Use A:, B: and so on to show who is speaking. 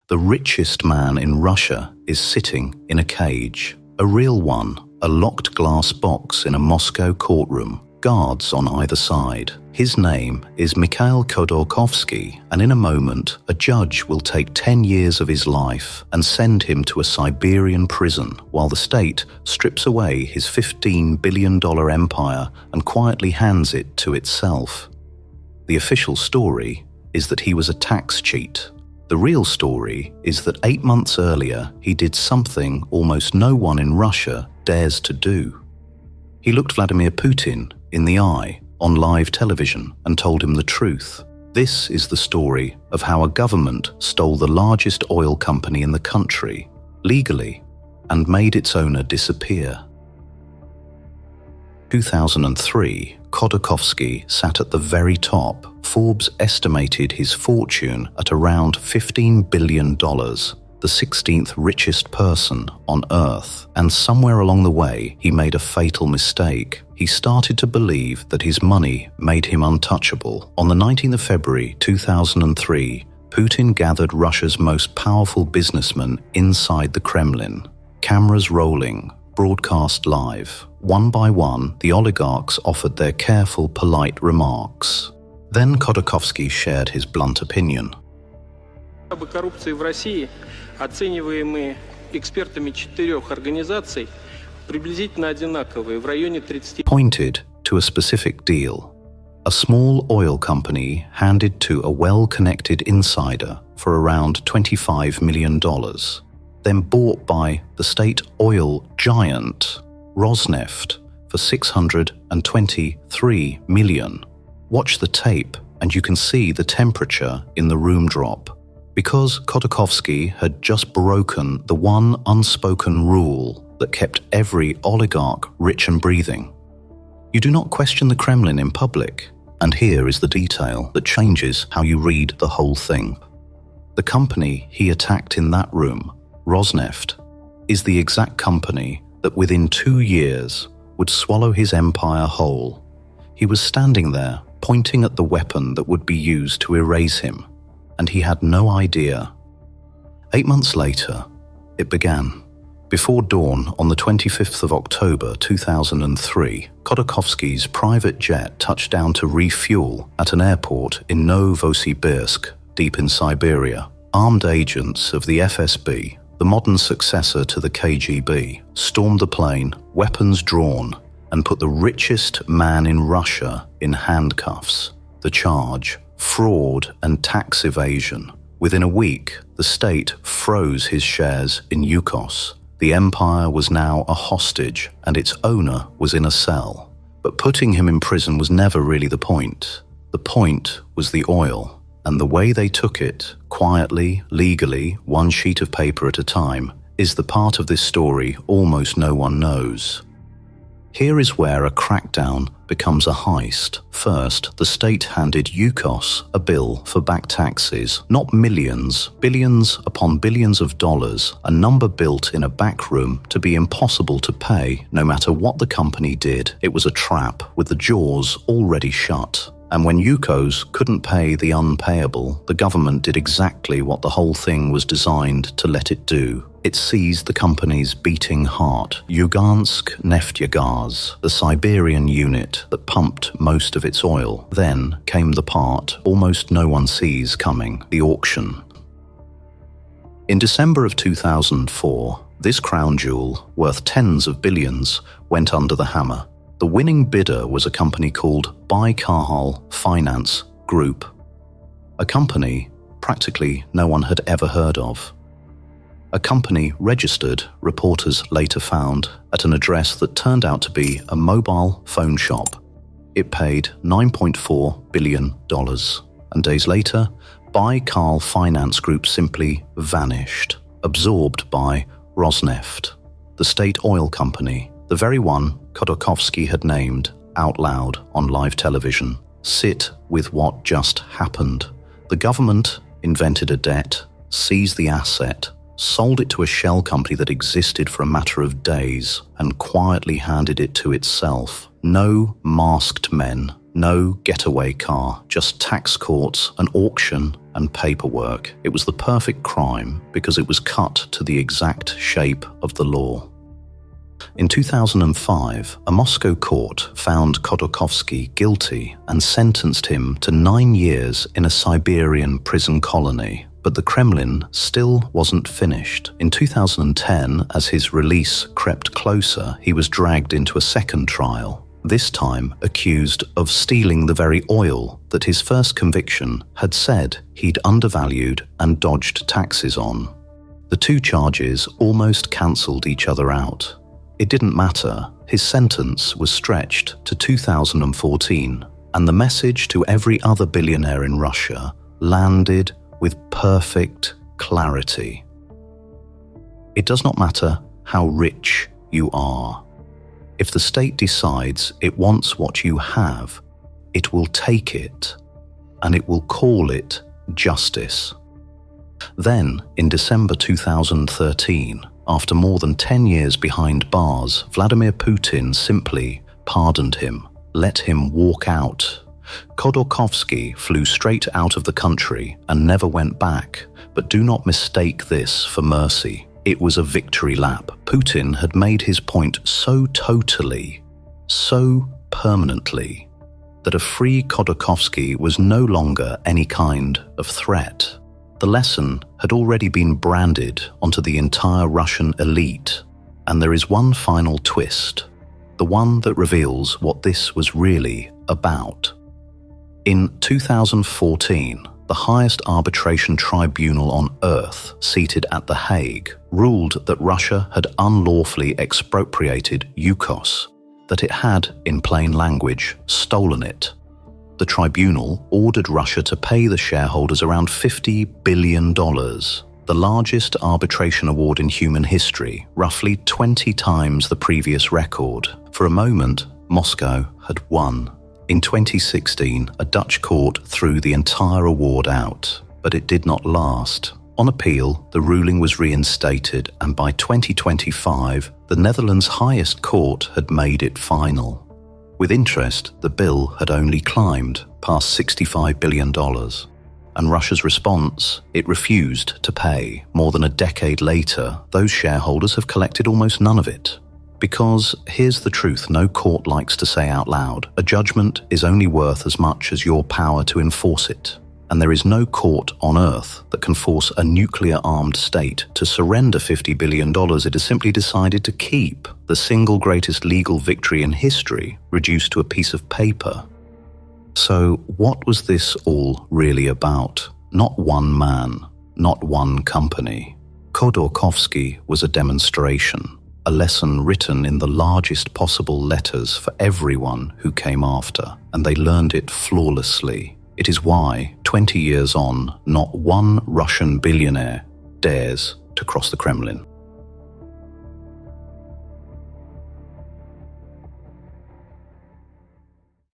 A: The richest man in Russia is sitting in a cage. A real one, a locked glass box in a Moscow courtroom, guards on either side. His name is Mikhail Khodorkovsky, and in a moment, a judge will take 10 years of his life and send him to a Siberian prison while the state strips away his $15 billion empire and quietly hands it to itself. The official story is that he was a tax cheat. The real story is that 8 months earlier, he did something almost no one in Russia dares to do. He looked Vladimir Putin in the eye on live television and told him the truth. This is the story of how a government stole the largest oil company in the country, legally, and made its owner disappear. 2003, Khodorkovsky sat at the very top. Forbes estimated his fortune at around $15 billion, the 16th richest person on Earth. And somewhere along the way, he made a fatal mistake. He started to believe that his money made him untouchable. On the 19th of February 2003, Putin gathered Russia's most powerful businessmen inside the Kremlin. Cameras rolling, broadcast live. One by one, the oligarchs offered their careful, polite remarks. Then Khodorkovsky shared his blunt opinion.
B: Коррупции в России, оцениваемые экспертами 4 организаций, приблизительно одинаковые, в районе 30.
A: Pointed to a specific deal. A small oil company handed to a well-connected insider for around $25 million, then bought by the state oil giant Rosneft for $623 million. Watch the tape and you can see the temperature in the room drop. Because Khodorkovsky had just broken the one unspoken rule that kept every oligarch rich and breathing. You do not question the Kremlin in public, and here is the detail that changes how you read the whole thing. The company he attacked in that room, Rosneft, is the exact company that within 2 years would swallow his empire whole. He was standing there, pointing at the weapon that would be used to erase him, and he had no idea. 8 months later, it began. Before dawn on the 25th of October 2003, Khodorkovsky's private jet touched down to refuel at an airport in Novosibirsk, deep in Siberia. Armed agents of the FSB, the modern successor to the KGB, stormed the plane, weapons drawn, and put the richest man in Russia in handcuffs. The charge: fraud and tax evasion. Within a week, the state froze his shares in Yukos. The empire was now a hostage, and its owner was in a cell. But putting him in prison was never really the point. The point was the oil, and the way they took it, quietly, legally, one sheet of paper at a time, is the part of this story almost no one knows. Here is where a crackdown becomes a heist. First, the state handed Yukos a bill for back taxes, not millions, billions upon billions of dollars, a number built in a back room to be impossible to pay no matter what the company did. It was a trap with the jaws already shut. And when Yukos couldn't pay the unpayable, the government did exactly what the whole thing was designed to let it do. It seized the company's beating heart, Lugansk Neftyagaz, the Siberian unit that pumped most of its oil. Then came the part almost no one sees coming, the auction. In December of 2004, this crown jewel, worth tens of billions, went under the hammer. The winning bidder was a company called Baikal Finance Group, a company practically no one had ever heard of. A company registered, reporters later found, at an address that turned out to be a mobile phone shop. It paid $9.4 billion, and days later, Baikal Finance Group simply vanished, absorbed by Rosneft, the state oil company, the very one Khodorkovsky had named out loud on live television. Sit with what just happened. The government invented a debt, seized the asset, sold it to a shell company that existed for a matter of days, and quietly handed it to itself. No masked men, no getaway car, just tax courts, an auction, and paperwork. It was the perfect crime because it was cut to the exact shape of the law. In 2005, a Moscow court found Khodorkovsky guilty and sentenced him to 9 years in a Siberian prison colony. But the Kremlin still wasn't finished. In 2010, as his release crept closer, he was dragged into a second trial, this time accused of stealing the very oil that his first conviction had said he'd undervalued and dodged taxes on. The two charges almost cancelled each other out. It didn't matter. His sentence was stretched to 2014, and the message to every other billionaire in Russia landed with perfect clarity. It does not matter how rich you are. If the state decides it wants what you have, it will take it, and it will call it justice. Then, in December 2013, after more than 10 years behind bars, Vladimir Putin simply pardoned him, let him walk out. Khodorkovsky flew straight out of the country and never went back, but do not mistake this for mercy. It was a victory lap. Putin had made his point so totally, so permanently, that a free Khodorkovsky was no longer any kind of threat. The lesson had already been branded onto the entire Russian elite, and there is one final twist, the one that reveals what this was really about. In 2014, the highest arbitration tribunal on earth, seated at The Hague, ruled that Russia had unlawfully expropriated Yukos, that it had, in plain language, stolen it. The tribunal ordered Russia to pay the shareholders around $50 billion, the largest arbitration award in human history, roughly 20 times the previous record. For a moment, Moscow had won. In 2016, a Dutch court threw the entire award out, but it did not last. On appeal, the ruling was reinstated, and by 2025, the Netherlands' highest court had made it final. With interest, the bill had only climbed past $65 billion. And Russia's response? It refused to pay. More than a decade later, those shareholders have collected almost none of it. Because here's the truth no court likes to say out loud: a judgment is only worth as much as your power to enforce it. And there is no court on earth that can force a nuclear-armed state to surrender $50 billion it has simply decided to keep, the single greatest legal victory in history, reduced to a piece of paper. So what was this all really about? Not one man, not one company. Khodorkovsky was a demonstration, a lesson written in the largest possible letters for everyone who came after, and they learned it flawlessly. It is why, 20 years on, not one Russian billionaire dares to cross the Kremlin.